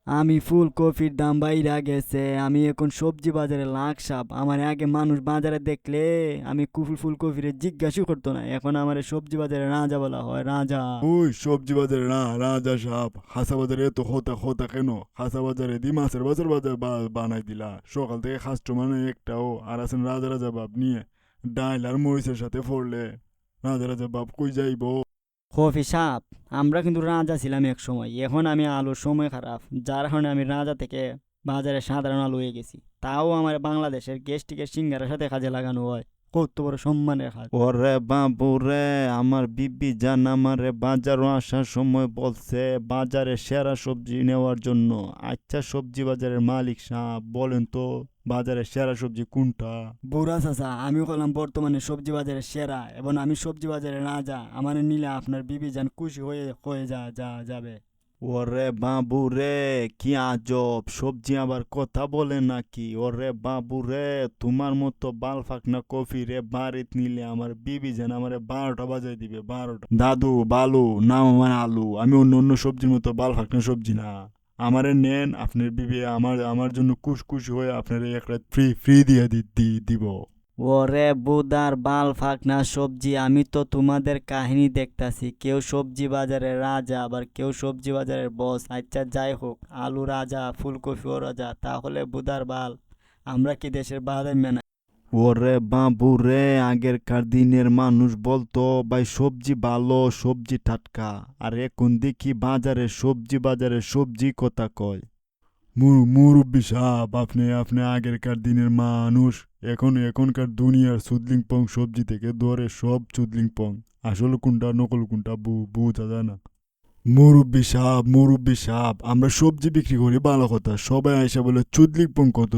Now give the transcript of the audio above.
আমি ফুলকপির দাম বাইরা গেছে, আমি এখন সবজি বাজারে লাখ সাপ। আমার আগে মানুষ বাজারে দেখলে আমি ফুলকপিরে জিজ্ঞাসা করতো না, এখন আমার সবজি বাজারে রাজা বলা হয়, রাজা। ওই সবজি বাজারে না রাজা সাপ, হাসা বাজারে এত হতা হতা কেন? হাসা বাজারে দি মাছের বাজার বাজার বানাই দিলা। সকাল থেকে কাস্টমার নেই একটাও, আর আছেন রাজা রাজা বাপ নিয়ে। ডাইল আর মরিচের সাথে পড়লে রাজা রাজা বাপ কই যাইব? কফি সাপ, আমরা কিন্তু রাজা ছিলাম এক সময়, এখন আমি আলুর সময় খারাপ, যার কারণে আমি রাজা থেকে বাজারে সাধারণ আলু হয়ে গেছি। তাও আমার বাংলাদেশের গেস্টিকে সিঙ্গারের সাথে কাজে লাগানো হয়, কত বড় সম্মানের কাজ। ওরে বাবু রে, আমার বিবি জান আমারে বাজারও আসার সময় বলছে বাজারে সেরা সবজি নেওয়ার জন্য। আচ্ছা, সবজি বাজারের মালিক সাহেব বলেন তো, বাজারে সেরা সবজি কোনটা? বুড়া চাচা, আমি হলাম বর্তমানে সবজি বাজারের সেরা, এবং আমি সবজি বাজারের রাজা। আমার নিলে আপনার বিবি যান খুশি হয়ে হয়ে যাবে। ওরে বাবু রে, কি আজব, সবজি আবার কথা বলে নাকি? ওরে বাবু রে, তোমার মতো বালফাকনা কফি রে বাড়িত নিলে আমার বিবি যেন আমারে 12টা বাজাই দিবে, 12টা। দাদু বালু নাম আমার আলু, আমি অন্য অন্য সবজির মতো বালফাকনা সবজি না। আমারে নেন, আপনার বিবি আমার আমার জন্য খুশি হয়ে আপনার একটা ফ্রি ফ্রি দিয়ে দিব। ওরে বুদার বাল ফাকনা সবজি, আমি তো তোমাদের কাহিনী দেখতাছি, কেউ সবজি বাজারের রাজা আবার কেউ সবজি বাজারের বস। আচ্ছা যাই হোক, আলু রাজা ফুলকপিও রাজা, তাহলে বুদার বাল, আমরা কি দেশের বাদাম না? ওরে বাবু রে, আগেরকার দিনের মানুষ বলতো ভাই সবজি ভালো, সবজি টাটকা। আর এখন দেখি বাজারে সবজি কথা কয়। মুরব্বী সাপ, আপনি আপনি আগেরকার দিনের মানুষ। এখনকার দুনিয়ার চুদলিং পং সবজি থেকে ধরে সব চুদলিং পং। আসল কোনটা নকল কোনটা বোঝা যায় না। মুরব্বী সাপ, আমরা সবজি বিক্রি করি ভালো কথা, সবাই আইসা বলে চুদলিং পং কত